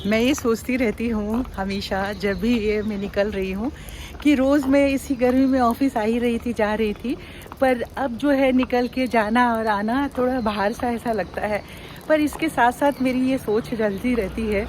मैं ये सोचती रहती हूँ हमेशा जब भी ये मैं निकल रही हूँ कि रोज़ मैं इसी गर्मी में ऑफिस आ ही रही थी, जा रही थी। पर अब जो है निकल के जाना और आना थोड़ा बाहर सा ऐसा लगता है। पर इसके साथ साथ मेरी ये सोच चलती रहती है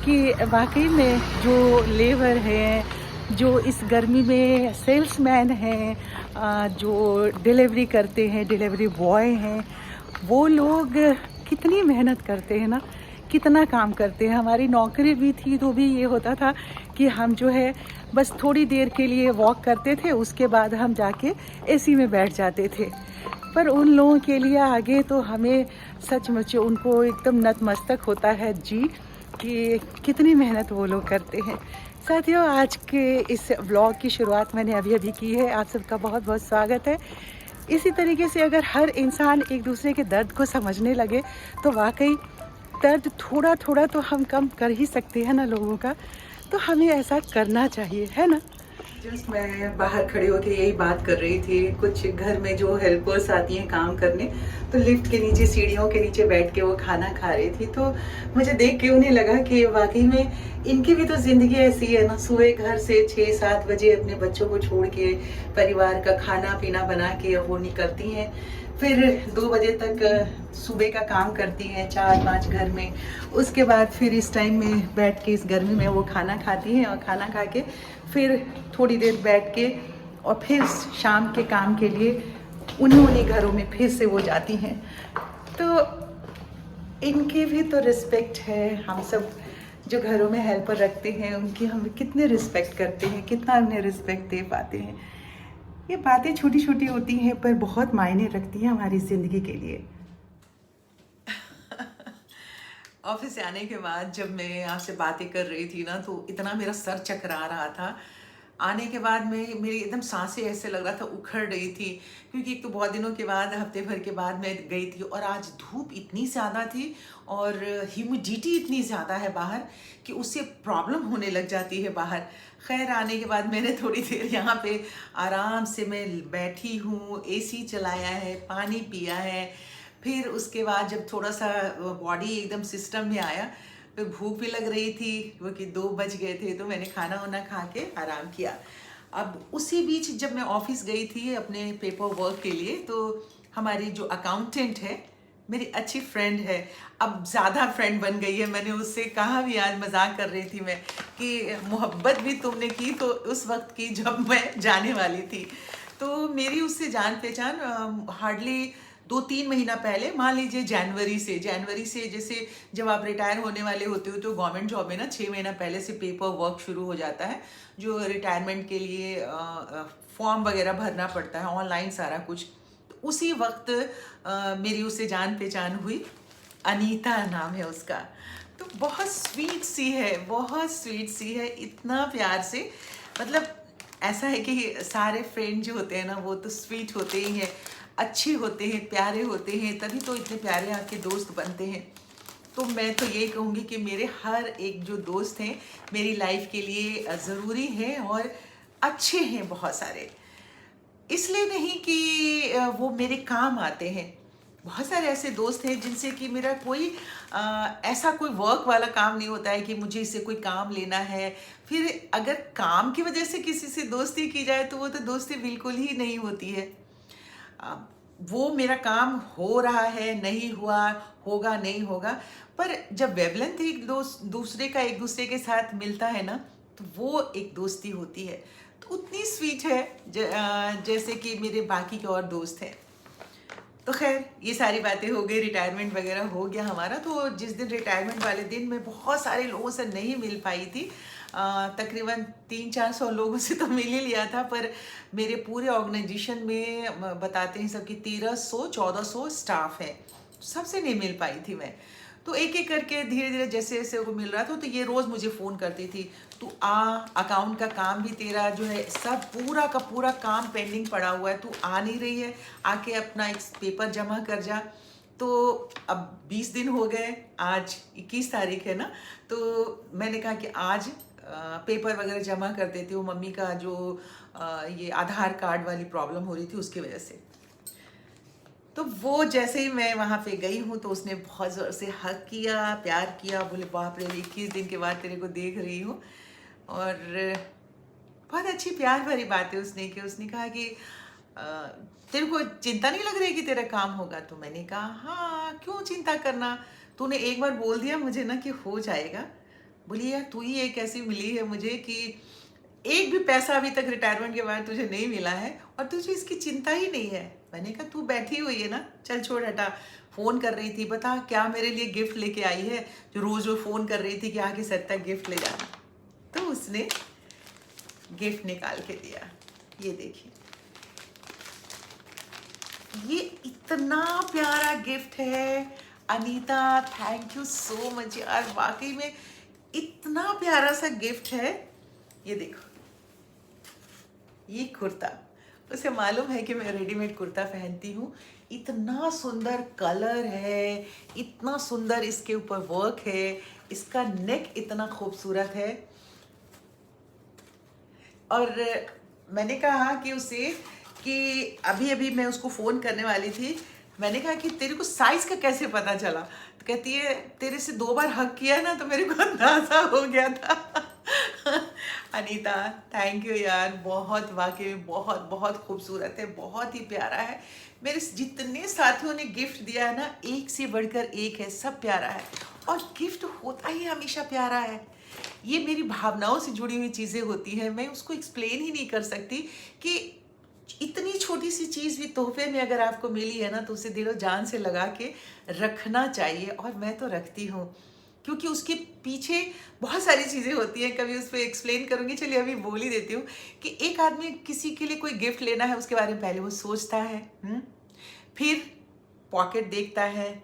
कि वाक़ई में जो लेबर हैं, जो इस गर्मी में सेल्समैन हैं, जो डिलीवरी करते हैं, डिलीवरी बॉय हैं, वो लोग कितनी मेहनत करते हैं ना, कितना काम करते हैं। हमारी नौकरी भी थी तो भी ये होता था कि हम जो है बस थोड़ी देर के लिए वॉक करते थे, उसके बाद हम जाके एसी में बैठ जाते थे। पर उन लोगों के लिए आगे तो हमें सचमुच उनको एकदम नतमस्तक होता है जी, कि कितनी मेहनत वो लोग करते हैं। साथियों, आज के इस व्लॉग की शुरुआत मैंने अभी-अभी की है। आप सबका बहुत-बहुत स्वागत है। इसी तरीके से अगर हर इंसान एक दूसरे के दर्द को समझने लगे तो वाक़ई दर्द थोड़ा-थोड़ा तो हम कम कर ही सकते हैं ना लोगों का। तो हमें ऐसा करना चाहिए, है ना? जस्ट मैं बाहर खड़े होके यही बात कर रही थी। कुछ घर में जो हेल्पर्स आती हैं काम करने, तो लिफ्ट के नीचे, सीढ़ियों के नीचे बैठ के वो खाना खा रही थी। तो मुझे देख के उन्हें लगा कि वाक़ई में इनकी भी तो ज़िंदगी ऐसी है ना। सुबह घर से 6-7 बजे अपने बच्चों को छोड़ के, परिवार का खाना-पीना बना के वो निकलती हैं। फिर 2 बजे तक सुबह का काम करती हैं, 4-5 घर में। उसके बाद फिर इस टाइम में बैठ के इस गर्मी में वो खाना खाती हैं और खाना खा के फिर थोड़ी देर बैठ के और फिर शाम के काम के लिए उन्हीं घरों में फिर से वो जाती हैं। तो इनकी भी तो रिस्पेक्ट है। हम सब जो घरों में हेल्पर रखते हैं उनकी हम कितने रिस्पेक्ट करते हैं, कितना उन्हें रिस्पेक्ट दे पाते हैं। ये बातें छोटी-छोटी होती हैं पर बहुत मायने रखती हैं हमारी ज़िंदगी के लिए। ऑफिस से आने के बाद जब मैं आपसे बातें कर रही थी ना, तो इतना मेरा सर चकरा रहा था। आने के बाद में मेरी एकदम सांसें ऐसे लग रहा था उखड़ रही थी, क्योंकि एक तो बहुत दिनों के बाद, हफ्ते भर के बाद मैं गई थी और आज धूप इतनी ज़्यादा थी और ह्यूमिडिटी इतनी ज़्यादा है बाहर कि उससे प्रॉब्लम होने लग जाती है बाहर। खैर, आने के बाद मैंने थोड़ी देर यहाँ पे आराम से मैं बैठी हूँ, एसी चलाया है, पानी पिया है। फिर उसके बाद जब थोड़ा सा बॉडी एकदम सिस्टम में आया, फिर भूख भी लग रही थी, वो कि 2 बज गए थे, तो मैंने खाना वाना खा के आराम किया। अब उसी बीच जब मैं ऑफिस गई थी अपने पेपर वर्क के लिए, तो हमारी जो अकाउंटेंट है, मेरी अच्छी फ्रेंड है, अब ज़्यादा फ्रेंड बन गई है। मैंने उससे कहा भी, आज मजाक कर रही थी मैं, कि मोहब्बत भी तुमने की तो उस वक्त की जब मैं जाने वाली थी। तो मेरी उससे जान पहचान हार्डली 2-3 महीना पहले, मान लीजिए जनवरी से जैसे जब आप रिटायर होने वाले होते हो तो गवर्नमेंट जॉब में ना 6 महीना पहले से पेपर वर्क शुरू हो जाता है, जो रिटायरमेंट के लिए फॉर्म वगैरह भरना पड़ता है ऑनलाइन सारा कुछ। तो उसी वक्त मेरी उससे जान पहचान हुई। अनीता नाम है उसका। तो बहुत स्वीट सी है, बहुत स्वीट सी है, इतना प्यार से, मतलब ऐसा है कि सारे फ्रेंड जो होते हैं ना, वो तो स्वीट होते ही हैं, अच्छे होते हैं, प्यारे होते हैं, तभी तो इतने प्यारे आपके दोस्त बनते हैं। तो मैं तो ये कहूँगी कि मेरे हर एक जो दोस्त हैं मेरी लाइफ के लिए ज़रूरी हैं और अच्छे हैं बहुत सारे। इसलिए नहीं कि वो मेरे काम आते हैं। बहुत सारे ऐसे दोस्त हैं जिनसे कि मेरा कोई ऐसा कोई वर्क वाला काम नहीं होता है कि मुझे इससे कोई काम लेना है। फिर अगर काम की वजह से किसी से दोस्ती की जाए तो वो तो दोस्ती बिल्कुल ही नहीं होती है। अ, वो मेरा काम हो रहा है, नहीं हुआ, होगा, नहीं होगा, पर जब वेवलेंथ दूसरे का एक दूसरे के साथ मिलता है ना, तो वो एक दोस्ती होती है। तो उतनी स्वीट है जैसे कि मेरे बाकी के और दोस्त हैं। तो खैर, ये सारी बातें हो गई, रिटायरमेंट वगैरह हो गया हमारा। तो जिस दिन रिटायरमेंट वाले दिन मैं बहुत सारे लोगों से नहीं मिल पाई थी। तकरीबन 300-400 लोगों से तो मिल ही लिया था, पर मेरे पूरे ऑर्गेनाइजेशन में बताते हैं सबकी 1300-1400 स्टाफ है, सबसे नहीं मिल पाई थी मैं। तो एक एक करके धीरे धीरे जैसे जैसे वो मिल रहा था, तो ये रोज़ मुझे फ़ोन करती थी, तू आ, अकाउंट का काम भी तेरा जो है सब पूरा का पूरा काम पेंडिंग पड़ा हुआ है, तू आ नहीं रही है, आके अपना एक पेपर जमा कर जा। तो अब 20 दिन हो गए, आज 21 तारीख है ना, तो मैंने कहा कि आज पेपर वगैरह जमा कर देती हूँ। मम्मी का जो ये आधार कार्ड वाली प्रॉब्लम हो रही थी उसकी वजह से। तो वो जैसे ही मैं वहाँ पे गई हूँ तो उसने बहुत ज़ोर से हग किया, प्यार किया, बोले बाप रे 21 दिन के बाद तेरे को देख रही हूँ। और बहुत अच्छी प्यार भरी बातें उसने की। उसने कहा कि "अ, तेरे को चिंता नहीं लग रही कि तेरा काम होगा?" तो मैंने कहा हाँ, क्यों चिंता करना, तूने एक बार बोल दिया मुझे ना कि हो जाएगा। बोली यार तू ही एक ऐसी मिली है मुझे कि एक भी पैसा अभी तक रिटायरमेंट के बाद तुझे नहीं मिला है और तुझे इसकी चिंता ही नहीं है। मैंने कहा तू बैठी हुई है ना, चल छोड़ हटा। फ़ोन कर रही थी, बता क्या मेरे लिए गिफ्ट लेके आई है, जो रोज़ रोज़ फ़ोन कर रही थी कि आके सत्ता गिफ्ट ले जाना। तो उसने गिफ्ट निकाल के दिया। ये देखिए, ये इतना प्यारा गिफ्ट है। Anita thank you so much यार, वाकई में इतना प्यारा सा गिफ्ट है। ये देखो, ये कुर्ता, उसे मालूम है कि मैं रेडीमेड कुर्ता पहनती हूँ। इतना सुंदर कलर है, इतना सुंदर इसके ऊपर वर्क है, इसका नेक इतना खूबसूरत है। और मैंने कहा कि उसे कि अभी अभी मैं उसको फ़ोन करने वाली थी। मैंने कहा कि तेरे को साइज़ का कैसे पता चला? तो कहती है तेरे से 2 बार हग किया ना तो मेरे को अंदाज़ा हो गया था। अनीता थैंक यू यार, बहुत वाक़ई में बहुत बहुत खूबसूरत है, बहुत ही प्यारा है। मेरे जितने साथियों ने गिफ्ट दिया है ना, एक से बढ़कर एक है, सब प्यारा है। और गिफ्ट होता ही हमेशा प्यारा है। ये मेरी भावनाओं से जुड़ी हुई चीज़ें होती हैं, मैं उसको एक्सप्लेन ही नहीं कर सकती कि इतनी छोटी सी चीज़ भी तोहफे में अगर आपको मिली है ना तो उसे दिलो जान से लगा के रखना चाहिए। और मैं तो रखती हूँ, क्योंकि उसके पीछे बहुत सारी चीज़ें होती हैं। कभी उस पर एक्सप्लेन करूँगी, चलिए अभी बोल ही देती हूँ कि एक आदमी किसी के लिए कोई गिफ्ट लेना है, उसके बारे में पहले वो सोचता है, फिर पॉकेट देखता है,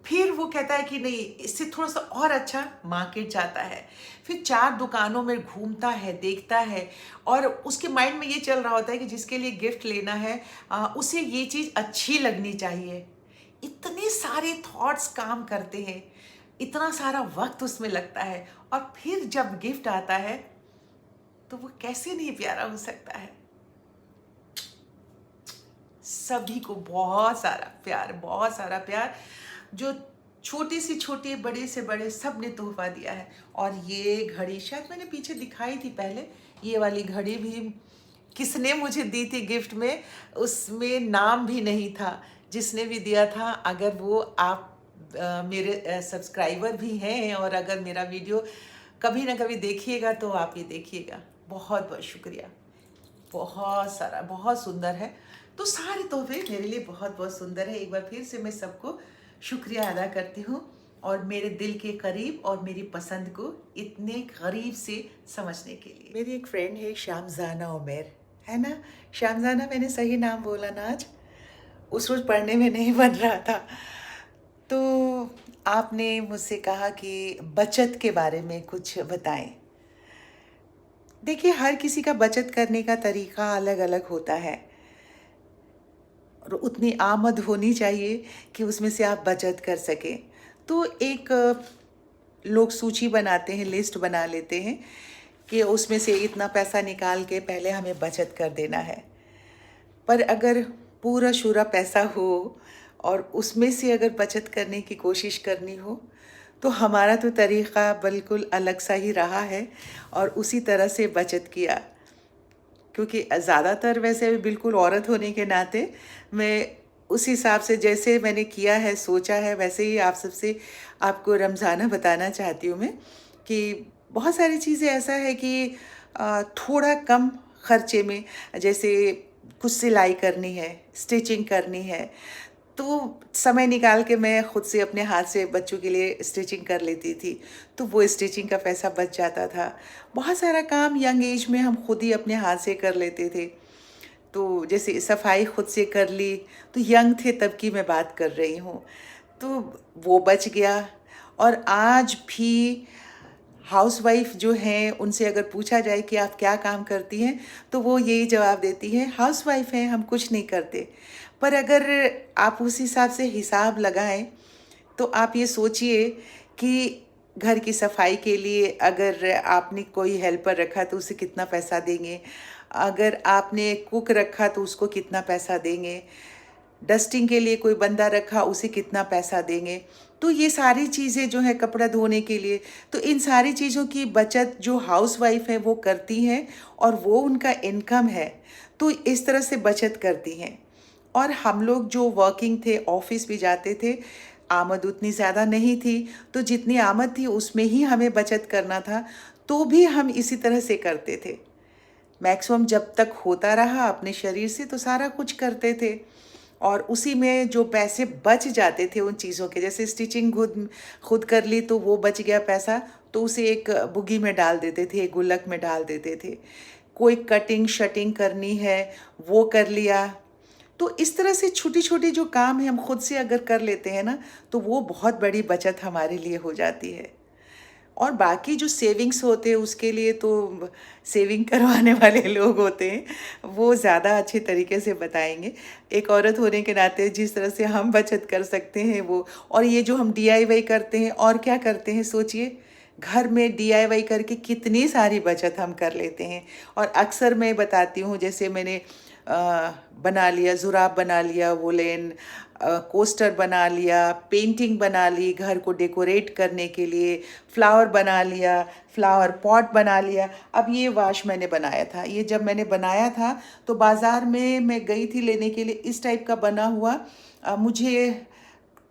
फिर वो कहता है कि नहीं इससे थोड़ा सा और अच्छा मार्केट जाता है, फिर 4 दुकानों में घूमता है, देखता है, और उसके माइंड में ये चल रहा होता है कि जिसके लिए गिफ्ट लेना है उसे ये चीज़ अच्छी लगनी चाहिए। इतने सारे थॉट्स काम करते हैं, इतना सारा वक्त उसमें लगता है, और फिर जब गिफ्ट आता है तो वो कैसे नहीं प्यारा हो सकता है। सभी को बहुत सारा प्यार, बहुत सारा प्यार, जो छोटे से छोटे, बड़े से बड़े, सब ने तोहफा दिया है। और ये घड़ी शायद मैंने पीछे दिखाई थी पहले, ये वाली घड़ी भी किसने मुझे दी थी गिफ्ट में, उसमें नाम भी नहीं था। जिसने भी दिया था, अगर वो आप मेरे सब्सक्राइबर भी हैं और अगर मेरा वीडियो कभी ना कभी देखिएगा तो आप ये देखिएगा। बहुत बहुत शुक्रिया, बहुत सारा, बहुत सुंदर है। तो सारे तोहफे मेरे लिए बहुत बहुत सुंदर है। एक बार फिर से मैं सबको शुक्रिया अदा करती हूँ, और मेरे दिल के करीब और मेरी पसंद को इतने करीब से समझने के लिए। मेरी एक फ्रेंड है शामजाना उमेर, है ना? शामजाना, मैंने सही नाम बोला ना आज? उस रोज़ पढ़ने में नहीं बन रहा था। तो आपने मुझसे कहा कि बचत के बारे में कुछ बताएं। देखिए, हर किसी का बचत करने का तरीका अलग अलग होता है, और उतनी आमद होनी चाहिए कि उसमें से आप बचत कर सकें। तो एक लोग सूची बनाते हैं, लिस्ट बना लेते हैं कि उसमें से इतना पैसा निकाल के पहले हमें बचत कर देना है। पर अगर पूरा शूरा पैसा हो और उसमें से अगर बचत करने की कोशिश करनी हो, तो हमारा तो तरीक़ा बिल्कुल अलग सा ही रहा है, और उसी तरह से बचत किया। क्योंकि ज़्यादातर वैसे भी बिल्कुल औरत होने के नाते मैं उस हिसाब से जैसे मैंने किया है, सोचा है, वैसे ही आप सबसे आपको रमज़ाना बताना चाहती हूँ मैं कि बहुत सारी चीज़ें ऐसा है कि थोड़ा कम खर्चे में, जैसे कुछ सिलाई करनी है, स्टिचिंग करनी है, तो समय निकाल के मैं खुद से अपने हाथ से बच्चों के लिए स्टिचिंग कर लेती थी, तो वो स्टिचिंग का पैसा बच जाता था। बहुत सारा काम यंग एज में हम खुद ही अपने हाथ से कर लेते थे। तो जैसे सफाई खुद से कर ली, तो यंग थे तब की मैं बात कर रही हूँ, तो वो बच गया। और आज भी हाउसवाइफ जो हैं उनसे अगर पूछा जाए कि आप क्या काम करती हैं, तो वो यही जवाब देती हैं, हाउसवाइफ हैं, हम कुछ नहीं करते। पर अगर आप उस हिसाब से हिसाब लगाएं तो आप ये सोचिए कि घर की सफाई के लिए अगर आपने कोई हेल्पर रखा तो उसे कितना पैसा देंगे, अगर आपने कुक रखा तो उसको कितना पैसा देंगे, डस्टिंग के लिए कोई बंदा रखा, उसे कितना पैसा देंगे। तो ये सारी चीज़ें जो है कपड़ा धोने के लिए, तो इन सारी चीज़ों की बचत जो हाउसवाइफ है वो करती हैं और वो उनका इनकम है, तो इस तरह से बचत करती हैं। और हम लोग जो वर्किंग थे, ऑफिस भी जाते थे, आमद उतनी ज़्यादा नहीं थी, तो जितनी आमद थी उसमें ही हमें बचत करना था, तो भी हम इसी तरह से करते थे। मैक्सिमम जब तक होता रहा अपने शरीर से तो सारा कुछ करते थे, और उसी में जो पैसे बच जाते थे उन चीज़ों के, जैसे स्टिचिंग खुद खुद कर ली तो वो बच गया पैसा, तो उसे एक बुगी में डाल देते थे, एक गुल्लक में डाल देते थे। कोई कटिंग शटिंग करनी है वो कर लिया। तो इस तरह से छोटी छोटी जो काम है हम खुद से अगर कर लेते हैं ना, तो वो बहुत बड़ी बचत हमारे लिए हो जाती है। और बाकी जो सेविंग्स होते हैं उसके लिए तो सेविंग करवाने वाले लोग होते हैं, वो ज़्यादा अच्छे तरीके से बताएंगे। एक औरत होने के नाते जिस तरह से हम बचत कर सकते हैं वो, और ये जो हम डीआईवाई करते हैं और क्या करते हैं सोचिए, घर में डीआईवाई करके कितनी सारी बचत हम कर लेते हैं। और अक्सर मैं बताती हूँ, जैसे मैंने बना लिया, जुराब बना लिया, वुलेन कोस्टर बना लिया, पेंटिंग बना ली घर को डेकोरेट करने के लिए, फ्लावर बना लिया, फ्लावर पॉट बना लिया। अब ये वाश मैंने बनाया था, ये जब मैंने बनाया था तो बाज़ार में मैं गई थी लेने के लिए, इस टाइप का बना हुआ मुझे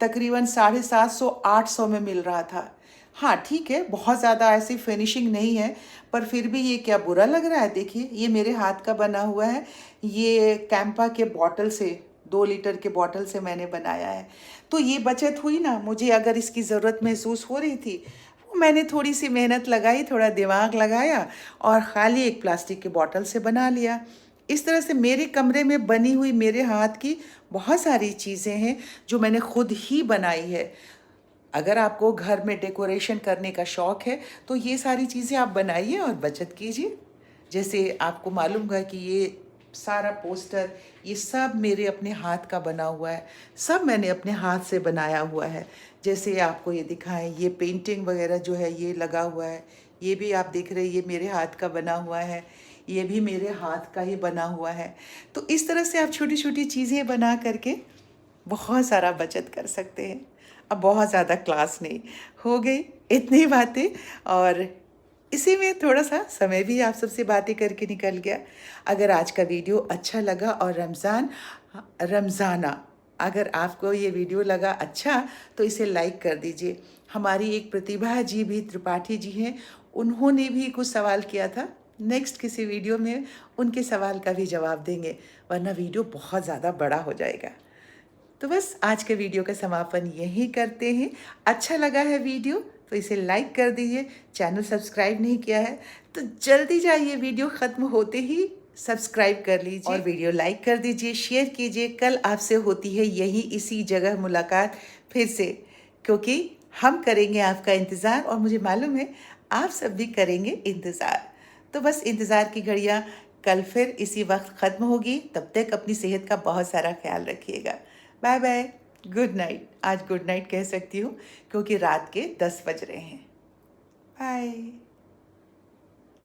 तकरीबन 750-800 में मिल रहा था। हाँ ठीक है, बहुत ज़्यादा ऐसी फिनिशिंग नहीं है, पर फिर भी ये क्या बुरा लग रहा है। देखिए ये मेरे हाथ का बना हुआ है, ये कैंपा के बॉटल से, 2 लीटर के बॉटल से मैंने बनाया है। तो ये बचत हुई ना, मुझे अगर इसकी ज़रूरत महसूस हो रही थी, वो मैंने थोड़ी सी मेहनत लगाई, थोड़ा दिमाग लगाया और ख़ाली एक प्लास्टिक के बॉटल से बना लिया। इस तरह से मेरे कमरे में बनी हुई मेरे हाथ की बहुत सारी चीज़ें हैं जो मैंने खुद ही बनाई है। अगर आपको घर में डेकोरेशन करने का शौक़ है तो ये सारी चीज़ें आप बनाइए और बचत कीजिए। जैसे आपको मालूम है कि ये सारा पोस्टर, ये सब मेरे अपने हाथ का बना हुआ है, सब मैंने अपने हाथ से बनाया हुआ है। जैसे आपको ये दिखाएं, ये पेंटिंग वगैरह जो है ये लगा हुआ है, ये भी आप देख रहे हैं, ये मेरे हाथ का बना हुआ है, ये भी मेरे हाथ का ही बना हुआ है। तो इस तरह से आप छोटी छोटी चीज़ें बना करके बहुत सारा बचत कर सकते हैं। अब बहुत ज़्यादा क्लास नहीं, हो गई इतनी बातें, और इसी में थोड़ा सा समय भी आप सबसे बातें करके निकल गया। अगर आज का वीडियो अच्छा लगा और रमज़ाना अगर आपको ये वीडियो लगा अच्छा तो इसे लाइक कर दीजिए। हमारी एक प्रतिभा जी भी त्रिपाठी जी हैं, उन्होंने भी कुछ सवाल किया था, नेक्स्ट किसी वीडियो में उनके सवाल का भी जवाब देंगे, वरना वीडियो बहुत ज़्यादा बड़ा हो जाएगा। तो बस आज के वीडियो का समापन यही करते हैं। अच्छा लगा है वीडियो तो इसे लाइक कर दीजिए, चैनल सब्सक्राइब नहीं किया है तो जल्दी जाइए, वीडियो ख़त्म होते ही सब्सक्राइब कर लीजिए और वीडियो लाइक कर दीजिए, शेयर कीजिए। कल आपसे होती है यही इसी जगह मुलाकात फिर से, क्योंकि हम करेंगे आपका इंतज़ार और मुझे मालूम है आप सब भी करेंगे इंतज़ार। तो बस इंतज़ार की घड़ियाँ कल फिर इसी वक्त ख़त्म होगी। तब तक अपनी सेहत का बहुत सारा ख्याल रखिएगा। Bye bye, good night. आज गुड नाइट कह सकती हूँ क्योंकि रात के 10 बज रहे हैं। बाय।